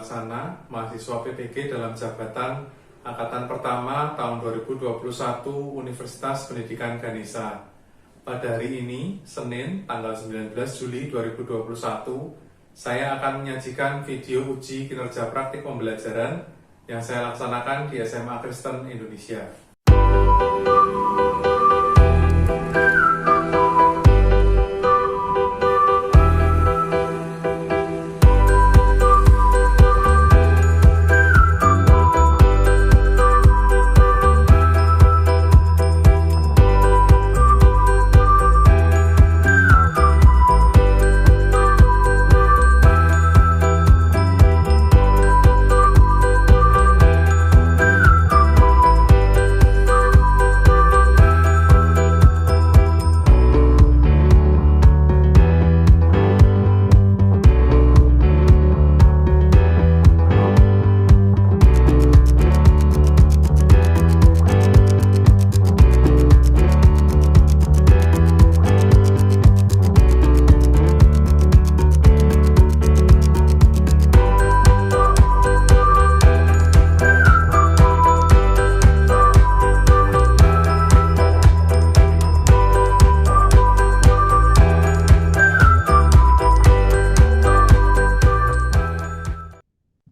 Laksana, mahasiswa PTG dalam jabatan Angkatan Pertama tahun 2021 Universitas Pendidikan Ganesha. Pada hari ini, Senin, tanggal 19 Juli 2021, saya akan menyajikan video uji kinerja praktik pembelajaran yang saya laksanakan di SMA Kristen Indonesia.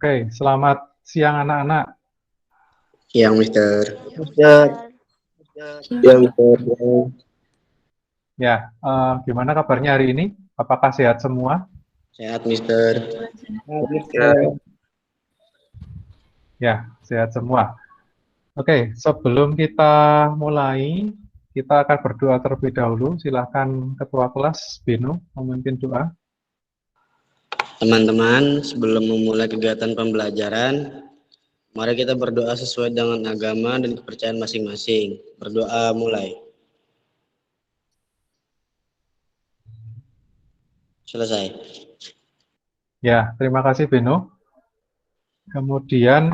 Oke, selamat siang anak-anak. Siang, Mister. Mister. Siang, Mister. Ya, gimana kabarnya hari ini? Apakah sehat semua? Sehat, Mister. Ya, sehat semua. Oke, sebelum kita mulai, kita akan berdoa terlebih dahulu. Silakan Ketua Kelas, Beno, memimpin doa. Teman-teman, sebelum memulai kegiatan pembelajaran, mari kita berdoa sesuai dengan agama dan kepercayaan masing-masing. Berdoa mulai. Selesai. Ya, terima kasih Beno. Kemudian,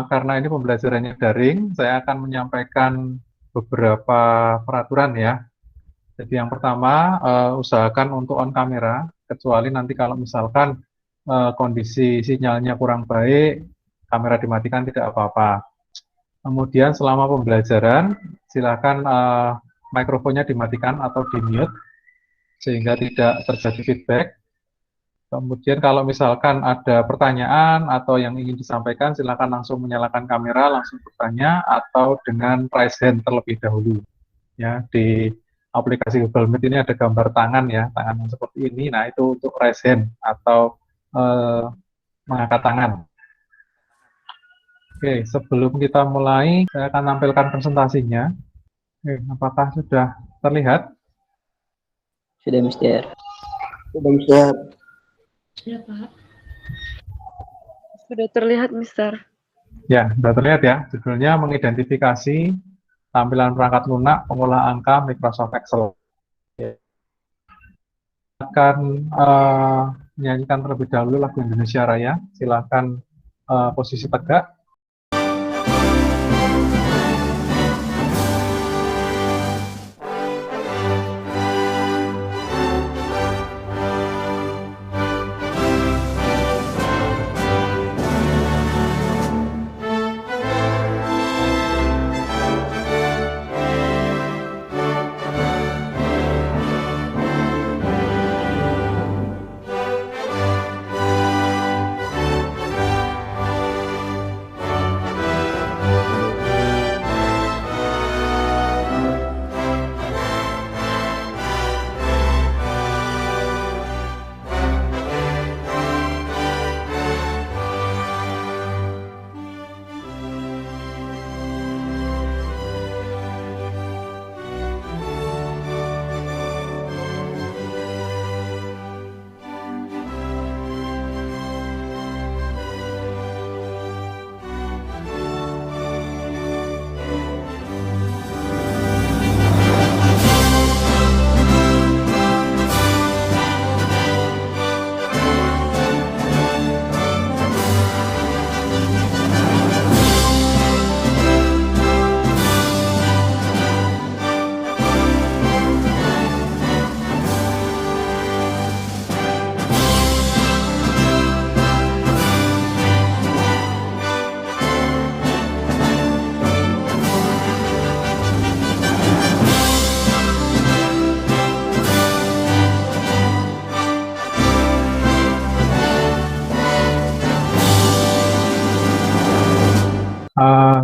karena ini pembelajarannya daring, saya akan menyampaikan beberapa peraturan ya. Jadi yang pertama, usahakan untuk on kamera, kecuali nanti kalau misalkan kondisi sinyalnya kurang baik, kamera dimatikan tidak apa-apa. Kemudian selama pembelajaran, silakan mikrofonnya dimatikan atau di-mute, sehingga tidak terjadi feedback. Kemudian kalau misalkan ada pertanyaan atau yang ingin disampaikan, silakan langsung menyalakan kamera, langsung bertanya, atau dengan raise hand terlebih dahulu. Ya, di aplikasi Google Meet ini ada gambar tangan ya, tangan yang seperti ini. Nah, itu untuk raise hand atau mengangkat tangan. Oke, sebelum kita mulai, saya akan tampilkan presentasinya. Oke, apakah sudah terlihat? Sudah, Mister. Sudah, Mister. Sudah, Pak. Sudah terlihat, Mister. Ya, sudah terlihat ya. Judulnya mengidentifikasi tampilan perangkat lunak pengolah angka Microsoft Excel. Akan menyanyikan terlebih dahulu lagu Indonesia Raya. Silakan posisi tegak.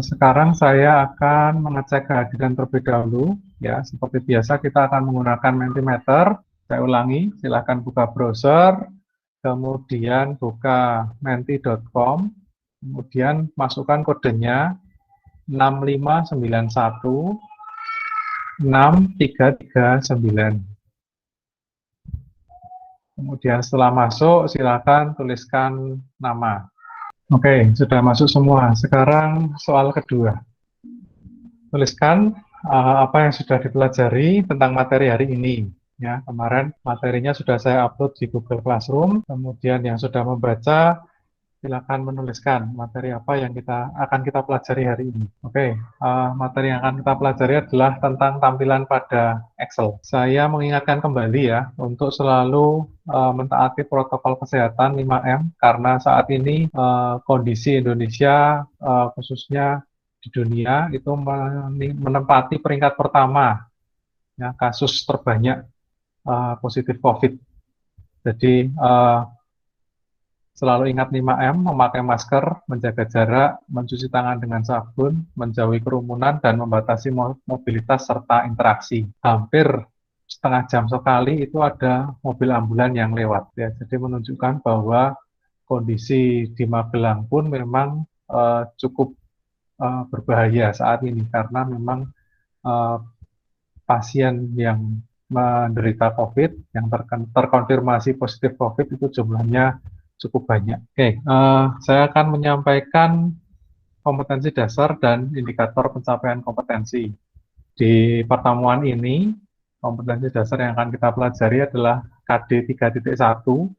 Sekarang saya akan mengecek kehadiran terlebih dahulu. Ya, seperti biasa kita akan menggunakan Mentimeter. Saya ulangi, silakan buka browser, kemudian buka menti.com, kemudian masukkan kodenya 6591 6339. Kemudian setelah masuk, silakan tuliskan nama. Oke, sudah masuk semua. Sekarang soal kedua. Tuliskan apa yang sudah dipelajari tentang materi hari ini. Ya, kemarin materinya sudah saya upload di Google Classroom. Kemudian yang sudah membaca, silakan menuliskan materi apa yang akan kita pelajari hari ini. Oke, materi yang akan kita pelajari adalah tentang tampilan pada Excel. Saya mengingatkan kembali ya, untuk selalu mentaati protokol kesehatan 5M, karena saat ini kondisi Indonesia, khususnya di dunia, itu menempati peringkat pertama ya, kasus terbanyak positif COVID. Jadi, selalu ingat 5M, memakai masker, menjaga jarak, mencuci tangan dengan sabun, menjauhi kerumunan, dan membatasi mobilitas serta interaksi. Hampir setengah jam sekali itu ada mobil ambulan yang lewat. Ya, jadi menunjukkan bahwa kondisi di Magelang pun memang cukup berbahaya saat ini, karena memang pasien yang menderita COVID, yang terkonfirmasi positif COVID itu jumlahnya cukup banyak. Oke, saya akan menyampaikan kompetensi dasar dan indikator pencapaian kompetensi. Di pertemuan ini, kompetensi dasar yang akan kita pelajari adalah KD 3.1,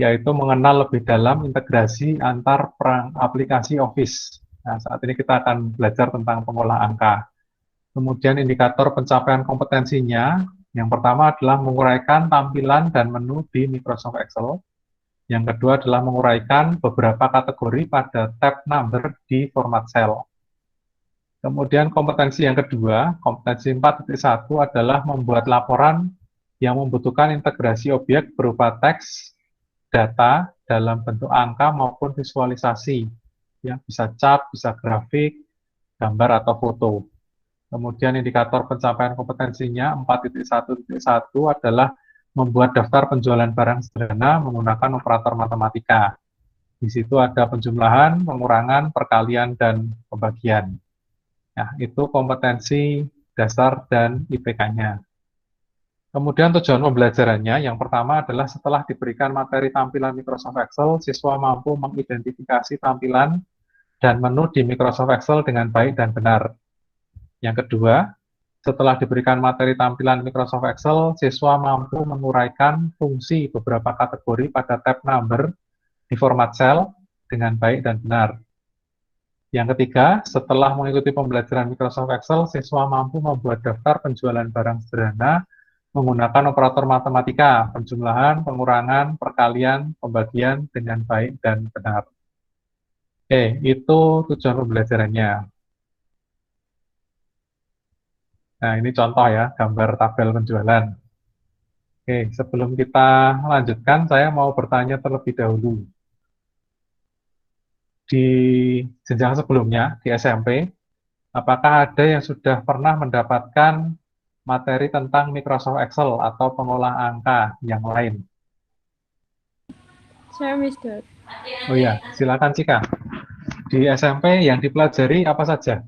yaitu mengenal lebih dalam integrasi antar perang aplikasi Office. Nah, saat ini kita akan belajar tentang pengolah angka. Kemudian indikator pencapaian kompetensinya, yang pertama adalah menguraikan tampilan dan menu di Microsoft Excel. Yang kedua adalah menguraikan beberapa kategori pada tab number di format cell. Kemudian kompetensi yang kedua, kompetensi 4.1 adalah membuat laporan yang membutuhkan integrasi objek berupa teks, data dalam bentuk angka maupun visualisasi. Ya, bisa chart, bisa grafik, gambar atau foto. Kemudian indikator pencapaian kompetensinya 4.1.1 adalah membuat daftar penjualan barang sederhana menggunakan operator matematika. Di situ ada penjumlahan, pengurangan, perkalian, dan pembagian. Nah, itu kompetensi dasar dan IPK-nya. Kemudian tujuan pembelajarannya, yang pertama adalah setelah diberikan materi tampilan Microsoft Excel, siswa mampu mengidentifikasi tampilan dan menu di Microsoft Excel dengan baik dan benar. Yang kedua, setelah diberikan materi tampilan Microsoft Excel, siswa mampu menguraikan fungsi beberapa kategori pada tab number di format cell dengan baik dan benar. Yang ketiga, setelah mengikuti pembelajaran Microsoft Excel, siswa mampu membuat daftar penjualan barang sederhana menggunakan operator matematika, penjumlahan, pengurangan, perkalian, pembagian dengan baik dan benar. Oke, itu tujuan pembelajarannya. Nah, ini contoh ya, gambar tabel penjualan. Oke, sebelum kita lanjutkan, saya mau bertanya terlebih dahulu. Di jenjang sebelumnya, di SMP, apakah ada yang sudah pernah mendapatkan materi tentang Microsoft Excel atau pengolah angka yang lain? Saya, Mister. Oh iya, silakan Cika. Di SMP yang dipelajari apa saja?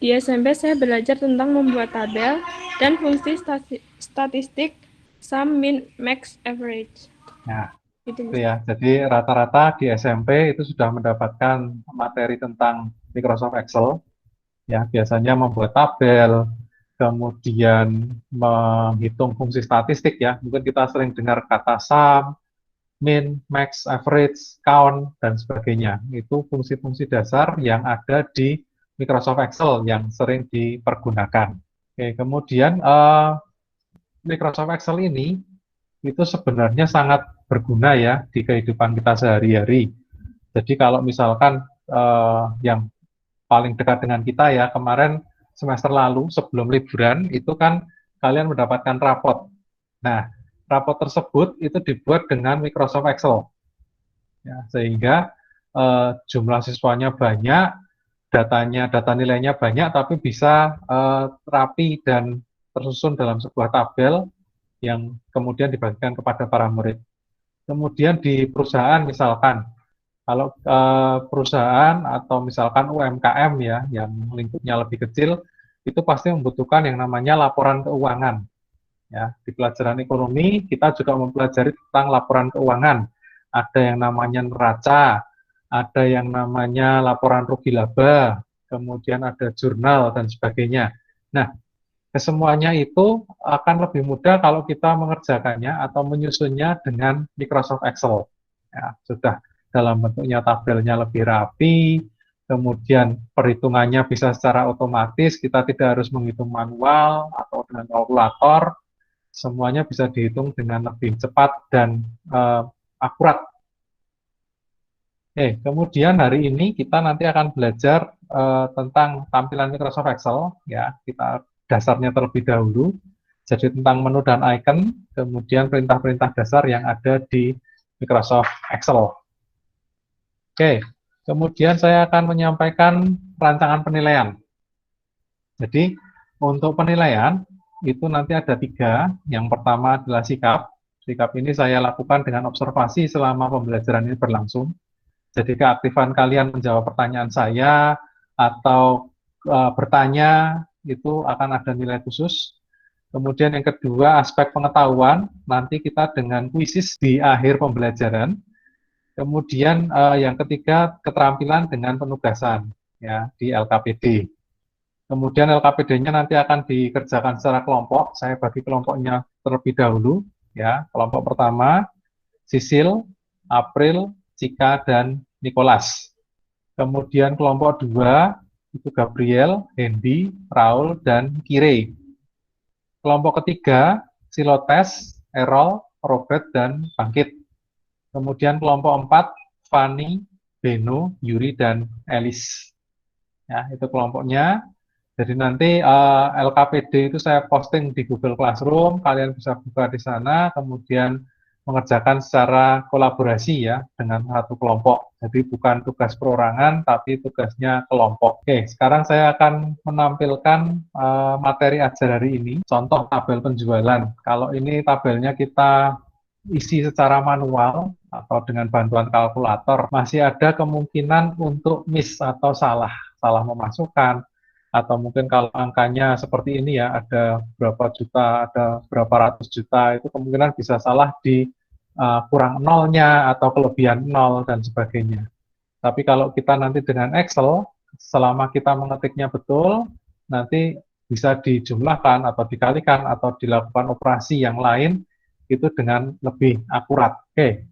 Di SMP saya belajar tentang membuat tabel dan fungsi statistik sum, min, max, average. Nah, Gitu, itu ya. Jadi rata-rata di SMP itu sudah mendapatkan materi tentang Microsoft Excel. Ya, biasanya membuat tabel, kemudian menghitung fungsi statistik ya. Mungkin kita sering dengar kata sum, min, max, average, count, dan sebagainya. Itu fungsi-fungsi dasar yang ada di Microsoft Excel yang sering dipergunakan. Oke, kemudian Microsoft Excel ini itu sebenarnya sangat berguna ya di kehidupan kita sehari-hari. Jadi kalau misalkan yang paling dekat dengan kita ya, kemarin semester lalu sebelum liburan itu kan kalian mendapatkan rapot. Nah, rapot tersebut itu dibuat dengan Microsoft Excel. Ya, sehingga jumlah siswanya banyak, data nilainya banyak, tapi bisa rapi dan tersusun dalam sebuah tabel yang kemudian dibagikan kepada para murid. Kemudian di perusahaan misalkan, kalau perusahaan atau misalkan UMKM ya, yang lingkupnya lebih kecil, itu pasti membutuhkan yang namanya laporan keuangan. Ya, di pelajaran ekonomi kita juga mempelajari tentang laporan keuangan. Ada yang namanya neraca, ada yang namanya laporan rugi laba, kemudian ada jurnal dan sebagainya. Nah, kesemuanya itu akan lebih mudah kalau kita mengerjakannya atau menyusunnya dengan Microsoft Excel. Ya, sudah dalam bentuknya tabelnya lebih rapi, kemudian perhitungannya bisa secara otomatis, kita tidak harus menghitung manual atau dengan kalkulator, semuanya bisa dihitung dengan lebih cepat dan akurat. Kemudian hari ini kita nanti akan belajar tentang tampilan Microsoft Excel, ya, kita dasarnya terlebih dahulu, jadi tentang menu dan icon, kemudian perintah-perintah dasar yang ada di Microsoft Excel. Kemudian saya akan menyampaikan rancangan penilaian. Jadi untuk penilaian itu nanti ada 3. Yang pertama adalah sikap. Sikap ini saya lakukan dengan observasi selama pembelajaran ini berlangsung. Jadi keaktifan kalian menjawab pertanyaan saya atau bertanya itu akan ada nilai khusus. Kemudian yang kedua, aspek pengetahuan, nanti kita dengan kuisis di akhir pembelajaran. Kemudian yang ketiga, keterampilan dengan penugasan ya di LKPD. Kemudian LKPD-nya nanti akan dikerjakan secara kelompok. Saya bagi kelompoknya terlebih dahulu. Ya, kelompok pertama, Sisil, April, Cika, dan Nicholas. Kemudian kelompok 2, itu Gabriel, Hendy, Raul, dan Kire. Kelompok ketiga, Silotes, Errol, Robert, dan Bangkit. Kemudian kelompok 4, Fanny, Beno, Yuri, dan Elis. Ya, itu kelompoknya. Jadi nanti LKPD itu saya posting di Google Classroom, kalian bisa buka di sana, kemudian mengerjakan secara kolaborasi ya dengan satu kelompok. Jadi bukan tugas perorangan, tapi tugasnya kelompok. Sekarang saya akan menampilkan materi ajar hari ini, contoh tabel penjualan. Kalau ini tabelnya kita isi secara manual atau dengan bantuan kalkulator, masih ada kemungkinan untuk miss atau salah memasukkan. Atau mungkin kalau angkanya seperti ini ya, ada berapa juta, ada berapa ratus juta, itu kemungkinan bisa salah di kurang nolnya atau kelebihan nol dan sebagainya. Tapi kalau kita nanti dengan Excel, selama kita mengetiknya betul, nanti bisa dijumlahkan atau dikalikan atau dilakukan operasi yang lain itu dengan lebih akurat.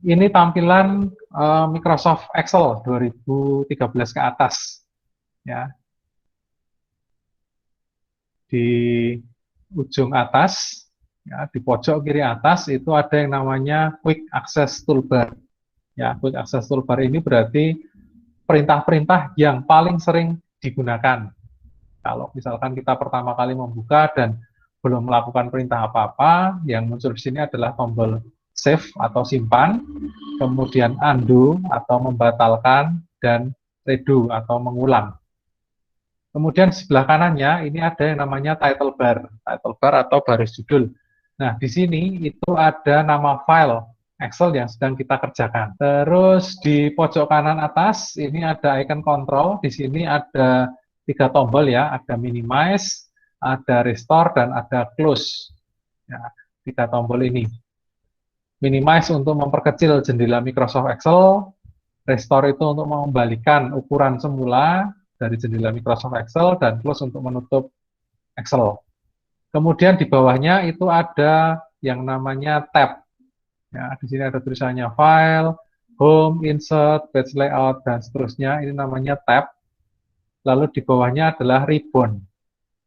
Ini tampilan Microsoft Excel 2013 ke atas. Ya. Di ujung atas, ya, di pojok kiri atas itu ada yang namanya Quick Access Toolbar. Ya, Quick Access Toolbar ini berarti perintah-perintah yang paling sering digunakan. Kalau misalkan kita pertama kali membuka dan belum melakukan perintah apa-apa, yang muncul di sini adalah tombol save atau simpan, kemudian undo atau membatalkan, dan redo atau mengulang. Kemudian sebelah kanannya ini ada yang namanya title bar atau baris judul. Nah, di sini itu ada nama file Excel yang sedang kita kerjakan. Terus di pojok kanan atas ini ada icon control. Di sini ada 3 tombol ya, ada minimize, ada restore, dan ada close. Ya, 3 tombol ini. Minimize untuk memperkecil jendela Microsoft Excel, restore itu untuk mengembalikan ukuran semula dari jendela Microsoft Excel, dan close untuk menutup Excel. Kemudian di bawahnya itu ada yang namanya tab. Ya, di sini ada tulisannya file, home, insert, page layout, dan seterusnya. Ini namanya tab. Lalu di bawahnya adalah ribbon.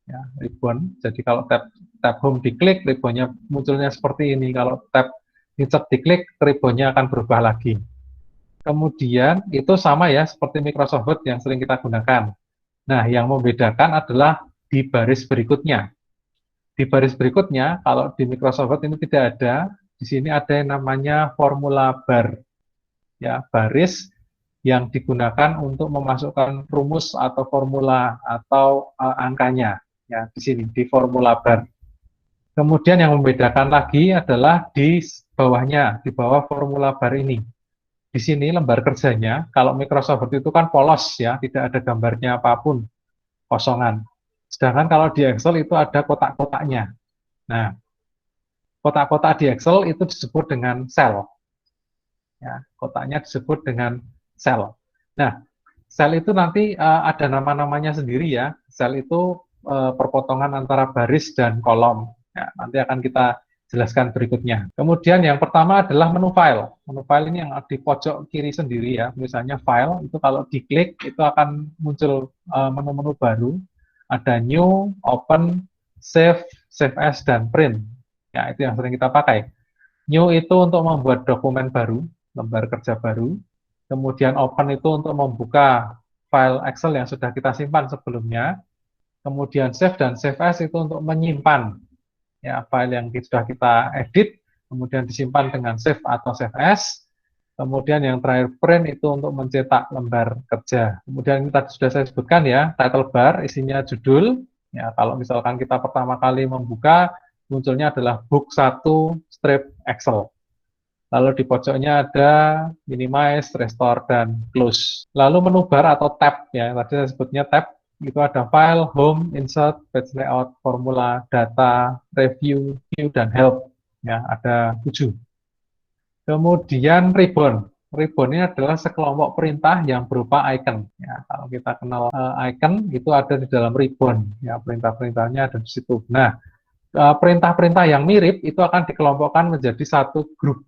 Ya, ribbon. Jadi kalau tab home diklik, ribbonnya munculnya seperti ini. Kalau tab insert diklik, ribbonnya akan berubah lagi. Kemudian itu sama ya seperti Microsoft Word yang sering kita gunakan. Nah, yang membedakan adalah di baris berikutnya. Di baris berikutnya, kalau di Microsoft Word ini tidak ada, di sini ada yang namanya formula bar. Ya, baris yang digunakan untuk memasukkan rumus atau formula atau angkanya ya di sini di formula bar. Kemudian yang membedakan lagi adalah di bawahnya, di bawah formula bar ini. Di sini lembar kerjanya, kalau Microsoft Word itu kan polos ya, tidak ada gambarnya apapun, kosongan. Sedangkan kalau di Excel itu ada kotak-kotaknya. Nah, kotak-kotak di Excel itu disebut dengan sel. Ya, kotaknya disebut dengan sel. Nah, sel itu nanti ada nama-namanya sendiri ya. Sel itu perpotongan antara baris dan kolom. Ya, nanti akan kita jelaskan berikutnya. Kemudian yang pertama adalah menu file. Menu file ini yang di pojok kiri sendiri ya. Misalnya file, itu kalau diklik itu akan muncul menu-menu baru. Ada new, open, save, save as, dan print. Ya, itu yang sering kita pakai. New itu untuk membuat dokumen baru, lembar kerja baru. Kemudian open itu untuk membuka file Excel yang sudah kita simpan sebelumnya. Kemudian save dan save as itu untuk menyimpan ya file yang sudah kita edit, kemudian disimpan dengan save atau save as. Kemudian yang terakhir print itu untuk mencetak lembar kerja. Kemudian ini tadi sudah saya sebutkan ya, title bar isinya judul. Ya, kalau misalkan kita pertama kali membuka, munculnya adalah book 1 strip Excel. Lalu di pojoknya ada minimize, restore, dan close. Lalu menu bar atau tab, ya tadi saya sebutnya tab, itu ada file, home, insert, page layout, formula, data, review, view, dan help. Ya, ada 7. Kemudian ribbon. Ribbon ini adalah sekelompok perintah yang berupa icon. Ya, kalau kita kenal icon, itu ada di dalam ribbon. Ya, perintah-perintahnya ada di situ. Nah, perintah-perintah yang mirip itu akan dikelompokkan menjadi satu grup.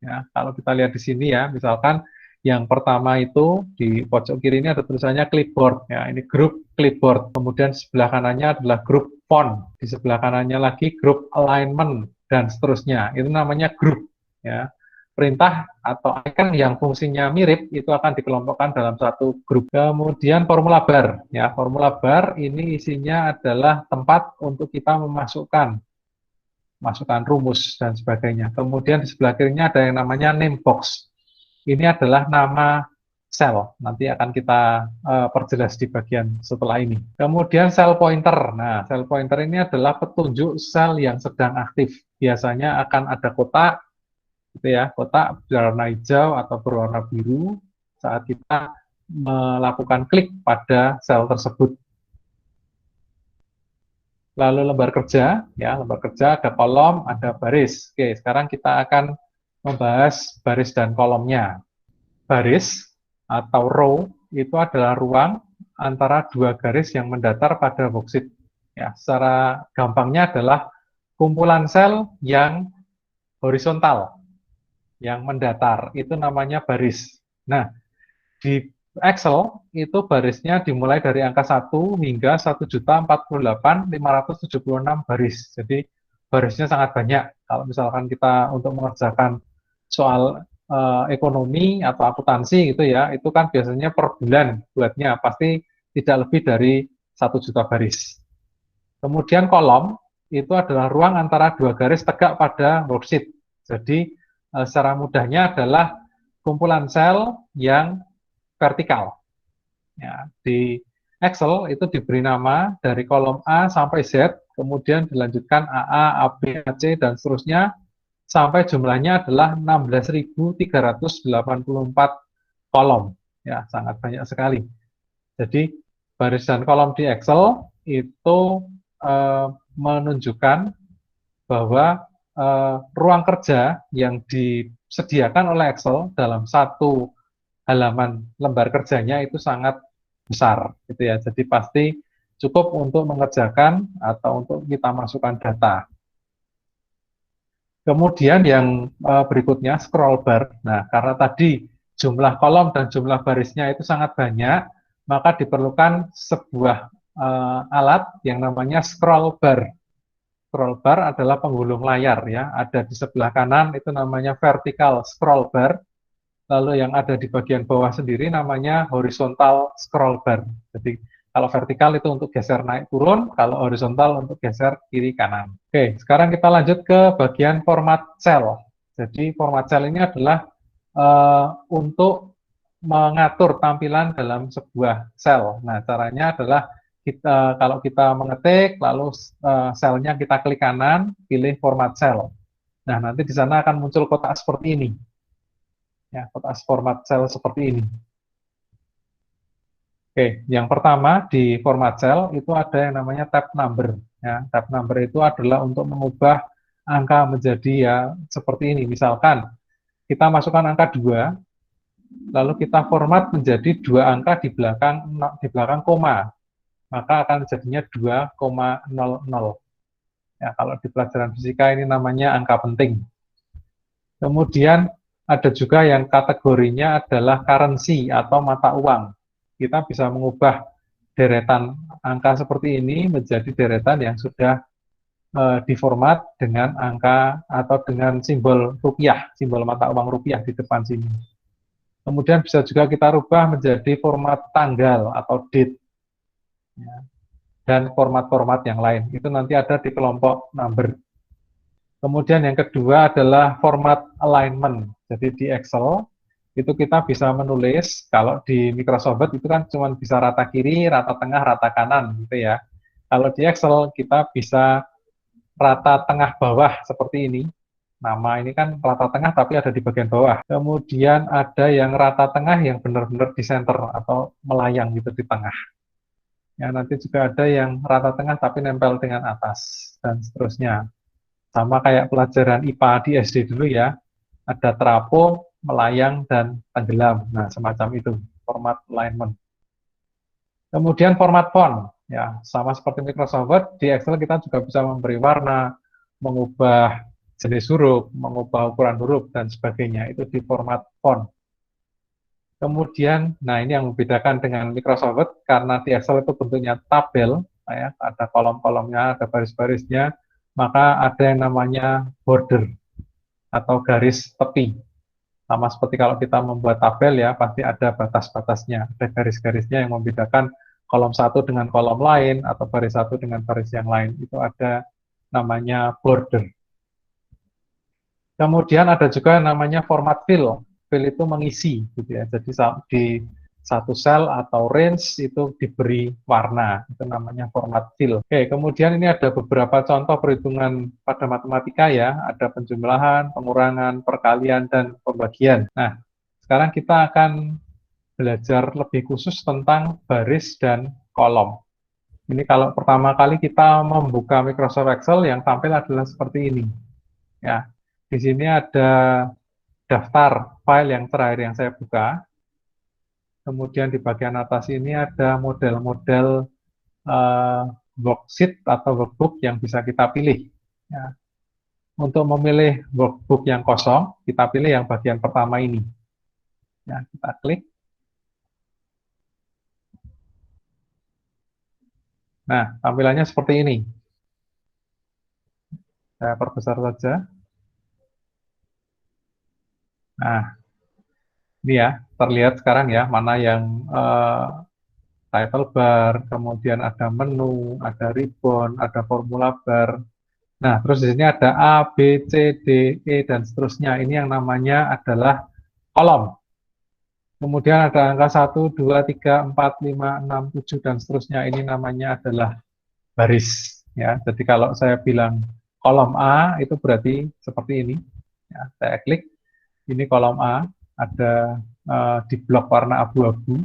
Ya, kalau kita lihat di sini ya, misalkan yang pertama itu di pojok kiri ini ada tulisannya clipboard. Ya, ini grup clipboard. Kemudian sebelah kanannya adalah grup font. Di sebelah kanannya lagi grup alignment dan seterusnya. Itu namanya grup. Ya, perintah atau icon yang fungsinya mirip itu akan dikelompokkan dalam satu grup. Kemudian formula bar. Ya, formula bar ini isinya adalah tempat untuk kita memasukkan rumus dan sebagainya. Kemudian di sebelah kirinya ada yang namanya name box. Ini adalah nama sel. Nanti akan kita perjelas di bagian setelah ini. Kemudian cell pointer. Nah, cell pointer ini adalah petunjuk sel yang sedang aktif. Biasanya akan ada kotak, gitu ya, kotak berwarna hijau atau berwarna biru saat kita melakukan klik pada sel tersebut. Lalu lembar kerja, ya lembar kerja ada kolom, ada baris. Oke, sekarang kita akan membahas baris dan kolomnya. Baris atau row itu adalah ruang antara dua garis yang mendatar pada worksheet. Ya, secara gampangnya adalah kumpulan sel yang horizontal, yang mendatar. Itu namanya baris. Nah, di Excel itu barisnya dimulai dari angka 1 hingga 1.048.576 baris. Jadi barisnya sangat banyak. Kalau misalkan kita untuk mengerjakan soal ekonomi atau akuntansi gitu ya, itu kan biasanya per bulan buatnya pasti tidak lebih dari 1 juta baris. Kemudian kolom itu adalah ruang antara dua garis tegak pada worksheet. Jadi secara mudahnya adalah kumpulan sel yang vertikal. Ya, di Excel itu diberi nama dari kolom A sampai Z, kemudian dilanjutkan AA, AB, AC, dan seterusnya, sampai jumlahnya adalah 16.384 kolom. Ya, sangat banyak sekali. Jadi, baris dan kolom di Excel itu menunjukkan bahwa ruang kerja yang disediakan oleh Excel dalam satu halaman lembar kerjanya itu sangat besar, gitu ya. Jadi pasti cukup untuk mengerjakan atau untuk kita masukkan data. Kemudian yang berikutnya scroll bar. Nah, karena tadi jumlah kolom dan jumlah barisnya itu sangat banyak, maka diperlukan sebuah alat yang namanya scroll bar. Scroll bar adalah penggulung layar ya, ada di sebelah kanan itu namanya vertical scroll bar. Lalu yang ada di bagian bawah sendiri namanya horizontal scroll bar. Jadi kalau vertikal itu untuk geser naik turun, kalau horizontal untuk geser kiri kanan. Oke, sekarang kita lanjut ke bagian format cell. Jadi format cell ini adalah untuk mengatur tampilan dalam sebuah sel. Nah, caranya adalah kalau kita mengetik, lalu selnya kita klik kanan, pilih format sel. Nah, nanti di sana akan muncul kotak seperti ini. Ya, kotak format sel seperti ini. Oke, yang pertama di format sel itu ada yang namanya tab number. Ya, tab number itu adalah untuk mengubah angka menjadi ya seperti ini. Misalkan kita masukkan angka 2, lalu kita format menjadi 2 angka di belakang koma, maka akan jadinya 2,00. Ya, kalau di pelajaran fisika ini namanya angka penting. Kemudian ada juga yang kategorinya adalah currency atau mata uang. Kita bisa mengubah deretan angka seperti ini menjadi deretan yang sudah diformat dengan angka atau dengan simbol rupiah, simbol mata uang rupiah di depan sini. Kemudian bisa juga kita rubah menjadi format tanggal atau date. Ya. Dan format-format yang lain. Itu nanti ada di kelompok number. Kemudian yang kedua adalah format alignment. Jadi di Excel itu kita bisa menulis, kalau di Microsoft Word itu kan cuma bisa rata kiri, rata tengah, rata kanan gitu ya. Kalau di Excel kita bisa rata tengah bawah seperti ini. Nama ini kan rata tengah tapi ada di bagian bawah. Kemudian ada yang rata tengah yang benar-benar di center atau melayang gitu di tengah. Ya, nanti juga ada yang rata tengah tapi nempel dengan atas dan seterusnya. Sama kayak pelajaran IPA di SD dulu ya. Ada terapung, melayang, dan tenggelam. Nah, semacam itu, format alignment. Kemudian format font. Ya, sama seperti Microsoft Word, di Excel kita juga bisa memberi warna, mengubah jenis huruf, mengubah ukuran huruf, dan sebagainya. Itu di format font. Kemudian, nah ini yang membedakan dengan Microsoft Word, karena di Excel itu bentuknya tabel, ya, ada kolom-kolomnya, ada baris-barisnya, maka ada yang namanya border, atau garis tepi. Sama seperti kalau kita membuat tabel ya, pasti ada batas-batasnya, ada garis-garisnya yang membedakan kolom satu dengan kolom lain, atau baris satu dengan baris yang lain. Itu ada namanya border. Kemudian ada juga yang namanya format fill. Fill itu mengisi, gitu ya. Jadi di satu sel atau range itu diberi warna, itu namanya format fill. Oke, kemudian ini ada beberapa contoh perhitungan pada matematika ya, ada penjumlahan, pengurangan, perkalian, dan pembagian. Nah, sekarang kita akan belajar lebih khusus tentang baris dan kolom. Ini kalau pertama kali kita membuka Microsoft Excel, yang tampil adalah seperti ini. Ya, di sini ada daftar file yang terakhir yang saya buka. Kemudian di bagian atas ini ada model-model worksheet atau workbook yang bisa kita pilih. Ya. Untuk memilih workbook yang kosong, kita pilih yang bagian pertama ini. Ya, kita klik. Nah, tampilannya seperti ini. Saya perbesar saja. Nah, ini ya, terlihat sekarang ya, mana yang title bar, kemudian ada menu, ada ribbon, ada formula bar. Nah, terus di sini ada A, B, C, D, E, dan seterusnya. Ini yang namanya adalah kolom. Kemudian ada angka 1, 2, 3, 4, 5, 6, 7, dan seterusnya. Ini namanya adalah baris. Ya, jadi kalau saya bilang kolom A, itu berarti seperti ini. Ya, saya klik, ini kolom A, ada di blok warna abu-abu.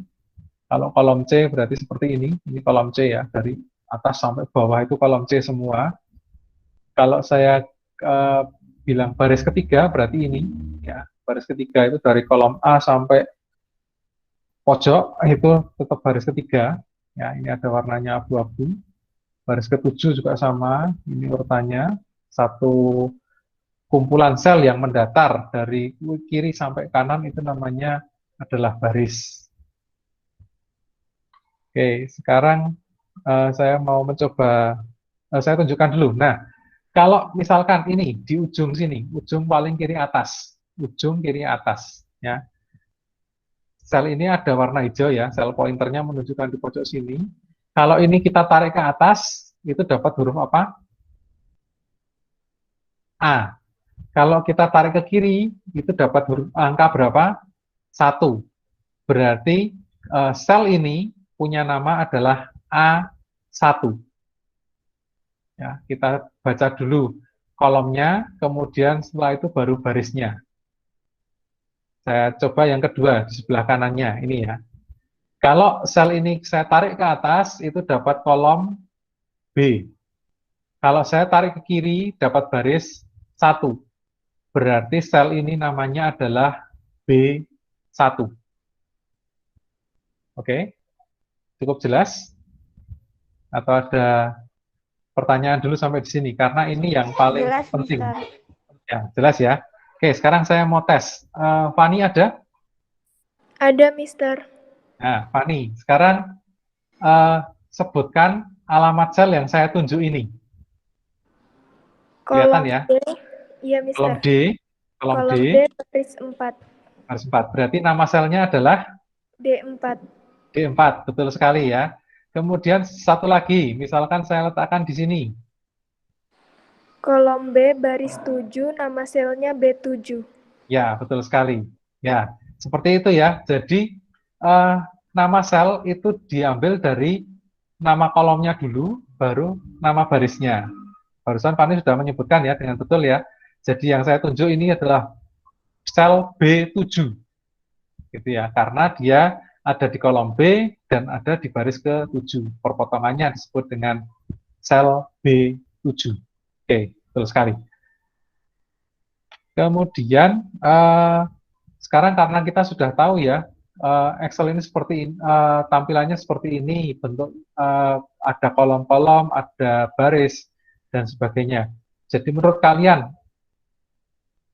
Kalau kolom C berarti seperti ini kolom C ya, dari atas sampai bawah itu kolom C semua. Kalau saya bilang baris ketiga berarti ini, ya, baris ketiga itu dari kolom A sampai pojok itu tetap baris ketiga. Ya, ini ada warnanya abu-abu. Baris ketujuh juga sama, ini urutannya satu kumpulan sel yang mendatar dari kiri sampai kanan itu namanya adalah baris. Oke, sekarang saya mau mencoba, saya tunjukkan dulu. Nah, kalau misalkan ini di ujung sini, ujung paling kiri atas, ujung kiri atas, ya. Sel ini ada warna hijau ya, sel pointernya menunjukkan di pojok sini. Kalau ini kita tarik ke atas, itu dapat huruf apa? A. Kalau kita tarik ke kiri, itu dapat huruf angka berapa? 1. berarti sel ini punya nama adalah A1. Ya, kita baca dulu kolomnya, kemudian setelah itu baru barisnya. Saya coba yang kedua di sebelah kanannya, ini ya. Kalau sel ini saya tarik ke atas, itu dapat kolom B. Kalau saya tarik ke kiri, dapat baris 1. Berarti sel ini namanya adalah B1. Oke, cukup jelas? Atau ada pertanyaan dulu sampai di sini? Karena ini yang paling Jelas, penting. Mister. Ya, jelas ya. Oke, sekarang saya mau tes. Fani ada? Ada, Mister. Nah, Fani, sekarang sebutkan alamat sel yang saya tunjuk ini. Kelihatan ya? D. Iya, Kolom Mister. D, kolom D, baris 4. baris 4. Berarti nama selnya adalah D4. D4, betul sekali ya. Kemudian satu lagi, misalkan saya letakkan di sini. Kolom B baris 7, nama selnya B7. Ya, betul sekali. Ya, seperti itu ya. Jadi, nama sel itu diambil dari nama kolomnya dulu, baru nama barisnya. Barusan Fani sudah menyebutkan ya, dengan betul ya. Jadi yang saya tunjuk ini adalah sel B7. Gitu ya, karena dia ada di kolom B dan ada di baris ke-7. Perpotongannya disebut dengan sel B7. Oke, betul sekali. Kemudian, sekarang karena kita sudah tahu ya, Excel ini seperti tampilannya seperti ini, bentuk ada kolom-kolom, ada baris, dan sebagainya. Jadi menurut kalian,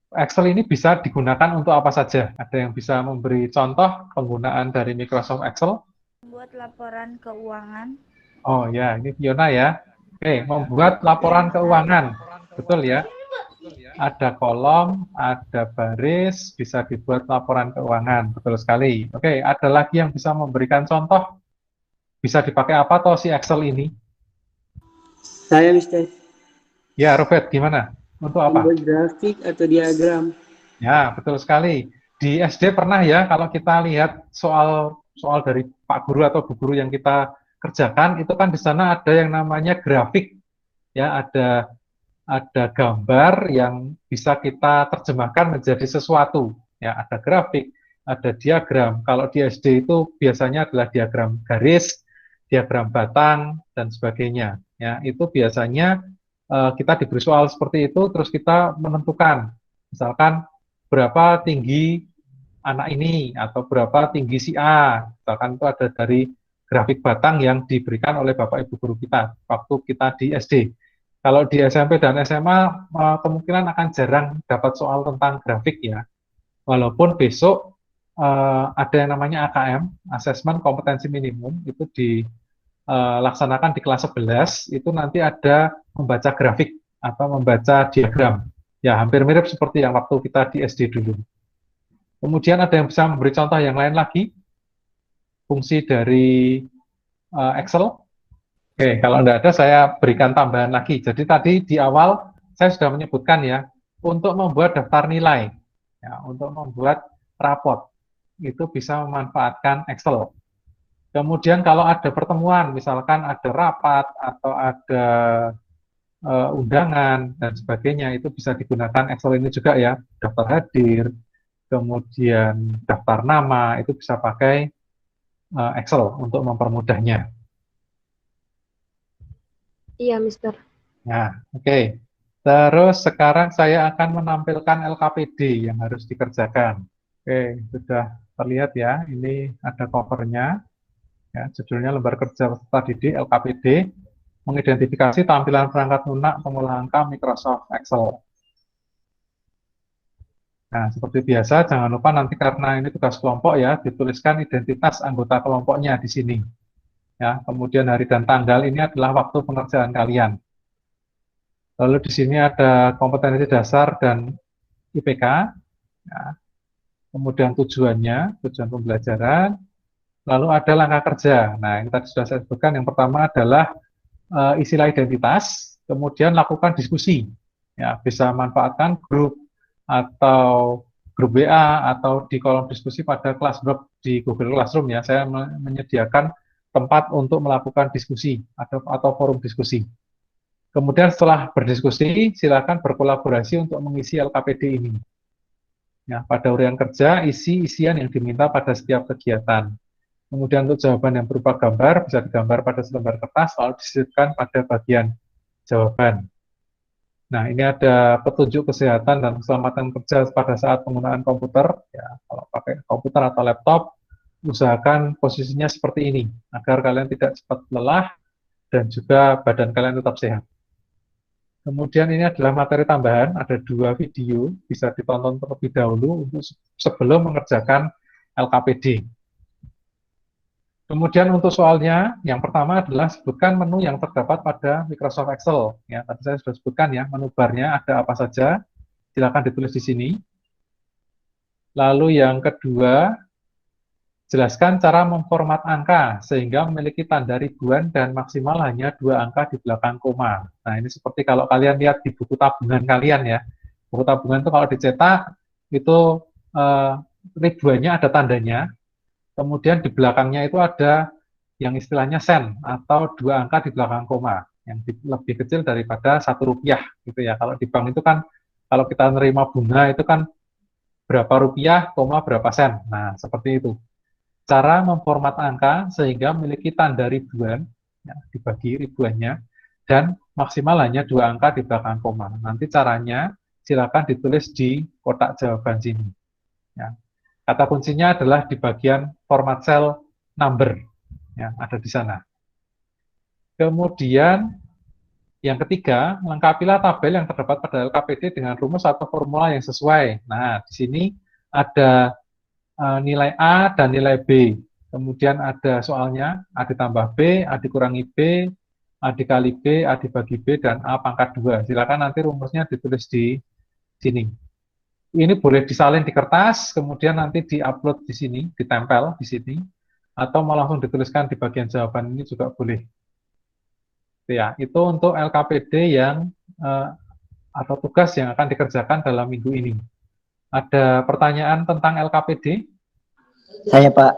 Excel ini bisa digunakan untuk apa saja? Ada yang bisa memberi contoh penggunaan dari Microsoft Excel? Membuat laporan keuangan. Oh ya, ini Fiona ya. Oke, membuat laporan keuangan. Betul ya? Ada kolom, ada baris, bisa dibuat laporan keuangan. Betul sekali. Oke, ada lagi yang bisa memberikan contoh? Bisa dipakai apa toh si Excel ini? Saya, Mister. Ya, Robert, gimana? Untuk apa? Membuat grafik atau diagram. Ya, betul sekali. Di SD pernah ya, kalau kita lihat soal dari Pak Guru atau Bu Guru yang kita kerjakan, itu kan di sana ada yang namanya grafik. Ya, ada gambar yang bisa kita terjemahkan menjadi sesuatu. Ya, ada grafik, ada diagram. Kalau di SD itu biasanya adalah diagram garis, diagram batang, dan sebagainya. Ya, itu biasanya kita diberi soal seperti itu, terus kita menentukan, misalkan berapa tinggi anak ini, atau berapa tinggi si A, misalkan itu ada dari grafik batang yang diberikan oleh Bapak Ibu Guru kita, waktu kita di SD. Kalau di SMP dan SMA, kemungkinan akan jarang dapat soal tentang grafik ya, walaupun besok ada yang namanya AKM, Assessment Kompetensi Minimum, itu dilaksanakan di kelas 11, itu nanti ada membaca grafik atau membaca diagram. Ya, hampir mirip seperti yang waktu kita di SD dulu. Kemudian ada yang bisa memberi contoh yang lain lagi, fungsi dari Excel. Oke, kalau tidak ada saya berikan tambahan lagi. Jadi tadi di awal saya sudah menyebutkan ya, untuk membuat daftar nilai, ya, untuk membuat raport, itu bisa memanfaatkan Excel. Kemudian kalau ada pertemuan, misalkan ada rapat atau ada undangan dan sebagainya, itu bisa digunakan Excel ini juga ya, daftar hadir, kemudian daftar nama, itu bisa pakai Excel untuk mempermudahnya. Iya, Mister. Nah, oke. Terus sekarang saya akan menampilkan LKPD yang harus dikerjakan. Oke, sudah terlihat ya, ini ada covernya. Ya, judulnya lembar kerja peserta didik LKPD, mengidentifikasi tampilan perangkat lunak pengolah angka Microsoft Excel. Nah, seperti biasa, jangan lupa nanti karena ini tugas kelompok ya, dituliskan identitas anggota kelompoknya di sini. Ya, kemudian hari dan tanggal ini adalah waktu pengerjaan kalian. Lalu di sini ada kompetensi dasar dan IPK. Ya. Kemudian tujuannya, tujuan pembelajaran. Lalu ada langkah kerja. Nah, ini tadi sudah saya sebutkan. Yang pertama adalah isilah identitas, kemudian lakukan diskusi. Ya, bisa manfaatkan grup atau grup WA atau di kolom diskusi pada Classroom di Google Classroom ya, saya menyediakan tempat untuk melakukan diskusi atau forum diskusi. Kemudian setelah berdiskusi, silakan berkolaborasi untuk mengisi LKPD ini. Ya, pada urian kerja, isi isian yang diminta pada setiap kegiatan. Kemudian untuk jawaban yang berupa gambar, bisa digambar pada selembar kertas, lalu disisipkan pada bagian jawaban. Nah, ini ada petunjuk kesehatan dan keselamatan kerja pada saat penggunaan komputer. Ya, kalau pakai komputer atau laptop, usahakan posisinya seperti ini, agar kalian tidak cepat lelah dan juga badan kalian tetap sehat. Kemudian ini adalah materi tambahan, ada 2 video, bisa ditonton terlebih dahulu untuk sebelum mengerjakan LKPD. Kemudian untuk soalnya, yang pertama adalah sebutkan menu yang terdapat pada Microsoft Excel. Ya, tadi saya sudah sebutkan ya, menu barnya ada apa saja, silakan ditulis di sini. Lalu yang kedua, jelaskan cara memformat angka sehingga memiliki tanda ribuan dan maksimal hanya 2 angka di belakang koma. Nah, ini seperti kalau kalian lihat di buku tabungan kalian ya. Buku tabungan itu kalau dicetak itu ribuannya ada tandanya. Kemudian di belakangnya itu ada yang istilahnya sen atau 2 angka di belakang koma yang lebih kecil daripada Rp1 gitu ya. Kalau di bank itu kan kalau kita nerima bunga itu kan berapa rupiah, koma berapa sen. Nah, seperti itu. Cara memformat angka sehingga memiliki tanda ribuan, ya, dibagi ribuannya, dan maksimal hanya 2 angka di belakang koma. Nanti caranya silakan ditulis di kotak jawaban sini. Ya. Kata kuncinya adalah di bagian format cell number, ya, ada di sana. Kemudian yang ketiga, lengkapilah tabel yang terdapat pada LKPD dengan rumus atau formula yang sesuai. Nah, di sini ada nilai A dan nilai B. Kemudian ada soalnya A ditambah B, A dikurangi B, A dikali B, A dibagi B, dan A pangkat 2. Silakan nanti rumusnya ditulis di sini. Ini boleh disalin di kertas, kemudian nanti diupload di sini, ditempel di sini, atau mau langsung dituliskan di bagian jawaban ini juga boleh. Ya, itu untuk LKPD yang atau tugas yang akan dikerjakan dalam minggu ini. Ada pertanyaan tentang LKPD? Saya, Pak.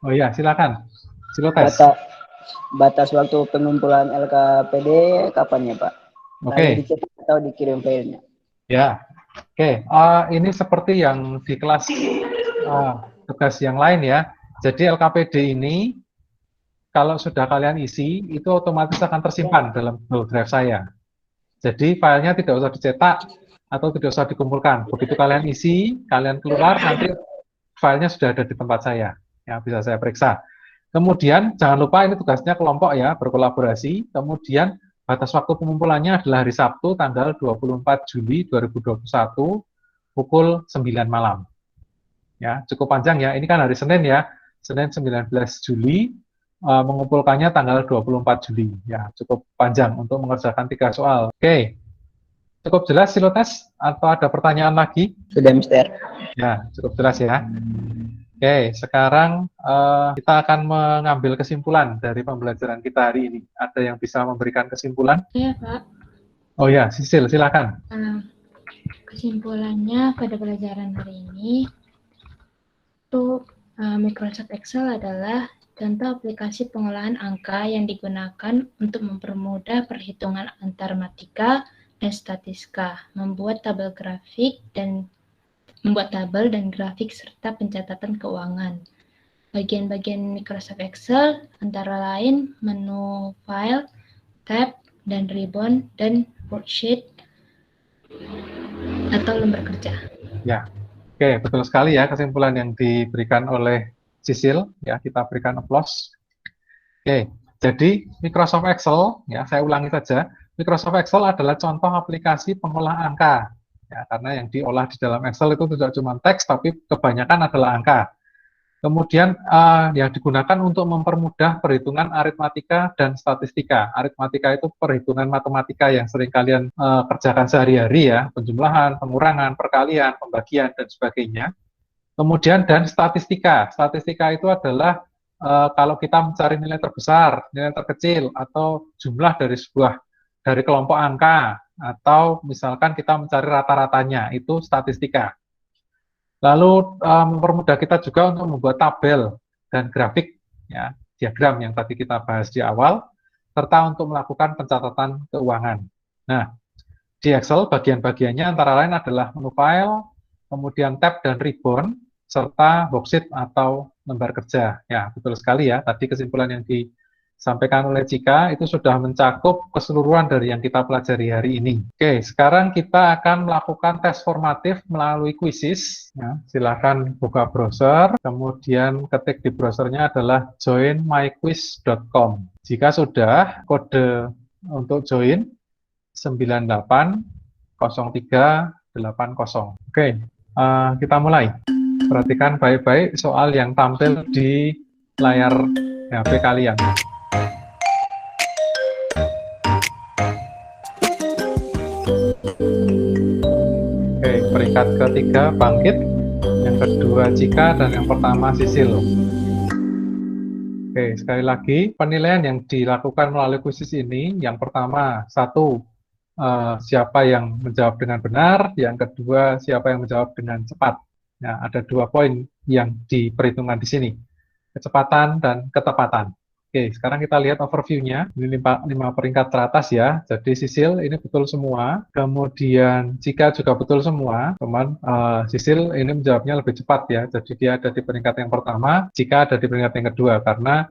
Oh iya, silakan. Silotes. Batas waktu pengumpulan LKPD kapan ya, Pak? Oke. Lalu dicetak atau dikirim filenya? Ya, oke. Ini seperti yang di kelas tugas yang lain ya. Jadi LKPD ini, kalau sudah kalian isi, itu otomatis akan tersimpan dalam Google Drive saya. Jadi filenya tidak usah dicetak, atau tidak usah dikumpulkan. Begitu kalian isi, kalian keluar, nanti filenya sudah ada di tempat saya. Ya, bisa saya periksa. Kemudian, jangan lupa ini tugasnya kelompok ya, berkolaborasi. Kemudian, batas waktu pengumpulannya adalah hari Sabtu, tanggal 24 Juli 2021, pukul 9 malam. Ya, cukup panjang ya. Ini kan hari Senin ya, Senin 19 Juli, mengumpulkannya tanggal 24 Juli. Ya, cukup panjang untuk mengerjakan 3 soal. Oke. Cukup jelas Silotes? Atau ada pertanyaan lagi? Sudah, Mister. Ya, cukup jelas ya. Oke, sekarang kita akan mengambil kesimpulan dari pembelajaran kita hari ini. Ada yang bisa memberikan kesimpulan? Iya, Pak. Oh ya, Sisil, silakan. Kesimpulannya pada pelajaran hari ini, untuk Microsoft Excel adalah contoh aplikasi pengolahan angka yang digunakan untuk mempermudah perhitungan antar matematika dan statistika, membuat tabel dan grafik serta pencatatan keuangan. Bagian-bagian Microsoft Excel antara lain menu file, tab, dan ribbon, dan worksheet atau lembar kerja. Ya, oke, betul sekali ya kesimpulan yang diberikan oleh Sisil. Ya, kita berikan applause. Oke, jadi Microsoft Excel, ya saya ulangi saja. Microsoft Excel adalah contoh aplikasi pengolah angka. Ya, karena yang diolah di dalam Excel itu tidak cuma teks, tapi kebanyakan adalah angka. Kemudian yang digunakan untuk mempermudah perhitungan aritmatika dan statistika. Aritmatika itu perhitungan matematika yang sering kalian kerjakan sehari-hari ya, penjumlahan, pengurangan, perkalian, pembagian, dan sebagainya. Kemudian dan statistika. Statistika itu adalah kalau kita mencari nilai terbesar, nilai terkecil, atau jumlah dari kelompok angka, atau misalkan kita mencari rata-ratanya, itu statistika. Lalu mempermudah kita juga untuk membuat tabel dan grafik, ya, diagram yang tadi kita bahas di awal, serta untuk melakukan pencatatan keuangan. Nah, di Excel bagian-bagiannya antara lain adalah menu file, kemudian tab dan ribbon, serta worksheet atau lembar kerja. Ya, betul sekali ya, tadi kesimpulan yang disampaikan oleh Cika itu sudah mencakup keseluruhan dari yang kita pelajari hari ini. Oke, sekarang kita akan melakukan tes formatif melalui quizzes. Ya, silakan buka browser, kemudian ketik di browsernya adalah joinmyquiz.com. Jika sudah, kode untuk join 980380. Oke, kita mulai. Perhatikan baik-baik soal yang tampil di layar HP kalian. Oke, peringkat ketiga Bangkit, yang kedua Cika, dan yang pertama Sisil. Oke, sekali lagi, penilaian yang dilakukan melalui quizzes ini, yang pertama, satu, siapa yang menjawab dengan benar, yang kedua, siapa yang menjawab dengan cepat. Nah, ada 2 poin yang diperhitungkan di sini, kecepatan dan ketepatan. Oke, sekarang kita lihat overview-nya. Ini 5 peringkat teratas ya. Jadi Sisil ini betul semua, kemudian Cika juga betul semua. Teman, Sisil ini menjawabnya lebih cepat ya. Jadi dia ada di peringkat yang pertama, Cika ada di peringkat yang kedua karena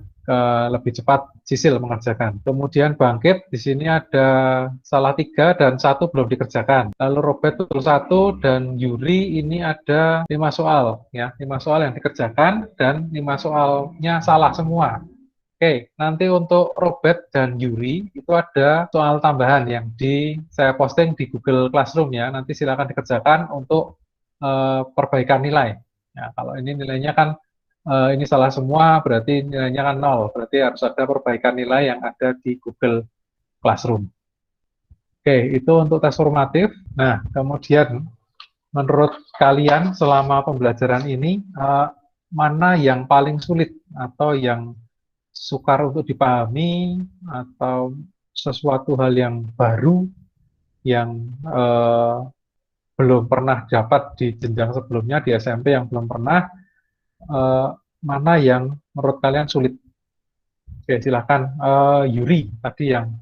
lebih cepat Sisil mengerjakan. Kemudian Bangkit, di sini ada salah 3 dan 1 belum dikerjakan. Lalu Robert betul 1 dan Yuri ini ada 5 soal ya, 5 soal yang dikerjakan dan 5 soalnya salah semua. Oke, nanti untuk Robert dan Yuri itu ada soal tambahan yang saya posting di Google Classroom ya. Nanti silakan dikerjakan untuk perbaikan nilai. Ya, kalau ini nilainya kan ini salah semua, berarti nilainya kan 0. Berarti harus ada perbaikan nilai yang ada di Google Classroom. Oke, itu untuk tes formatif. Nah, kemudian menurut kalian selama pembelajaran ini, mana yang paling sulit atau yang sukar untuk dipahami atau sesuatu hal yang baru yang belum pernah dapat di jenjang sebelumnya di SMP yang belum pernah, mana yang menurut kalian sulit? Oke, silahkan Yuri tadi yang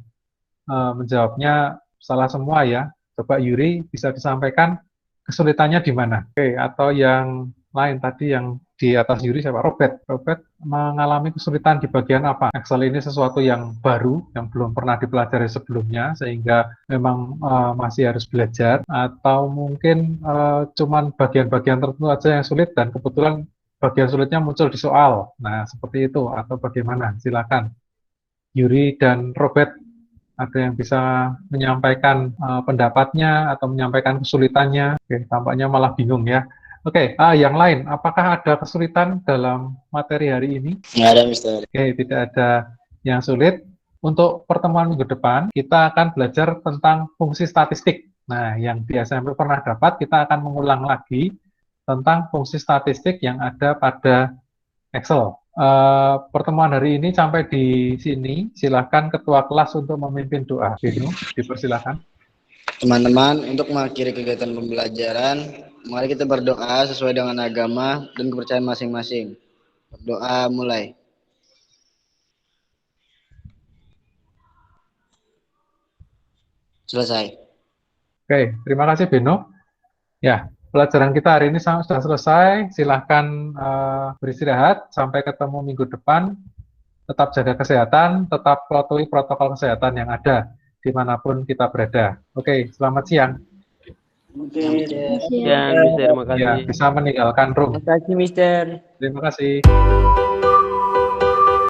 menjawabnya salah semua ya. Coba Yuri bisa disampaikan kesulitannya di mana? Oke, atau yang lain tadi yang di atas Yuri siapa? Robert. Robert mengalami kesulitan di bagian apa? Excel ini sesuatu yang baru, yang belum pernah dipelajari sebelumnya, sehingga memang masih harus belajar, atau mungkin cuman bagian-bagian tertentu aja yang sulit, dan kebetulan bagian sulitnya muncul di soal. Nah, seperti itu, atau bagaimana? Silakan. Yuri dan Robert, ada yang bisa menyampaikan pendapatnya atau menyampaikan kesulitannya? Oke, tampaknya malah bingung ya. Oke, yang lain, apakah ada kesulitan dalam materi hari ini? Nggak ada, Mister. Oke, tidak ada yang sulit. Untuk pertemuan minggu depan, kita akan belajar tentang fungsi statistik. Nah, yang di SMP pernah dapat, kita akan mengulang lagi tentang fungsi statistik yang ada pada Excel. Pertemuan hari ini sampai di sini. Silahkan ketua kelas untuk memimpin doa. Bino, dipersilahkan. Teman-teman, untuk mengakhiri kegiatan pembelajaran, mari kita berdoa sesuai dengan agama dan kepercayaan masing-masing. Berdoa mulai. Selesai. Oke, terima kasih Bino. Ya, pelajaran kita hari ini sudah selesai. Silahkan beristirahat. Sampai ketemu minggu depan. Tetap jaga kesehatan, tetap patuhi protokol kesehatan yang ada dimanapun kita berada. Oke, selamat siang. Oke, Ya, Mister, terima kasih. Ya, bisa meninggalkan room. terima kasih, Mister. Terima kasih.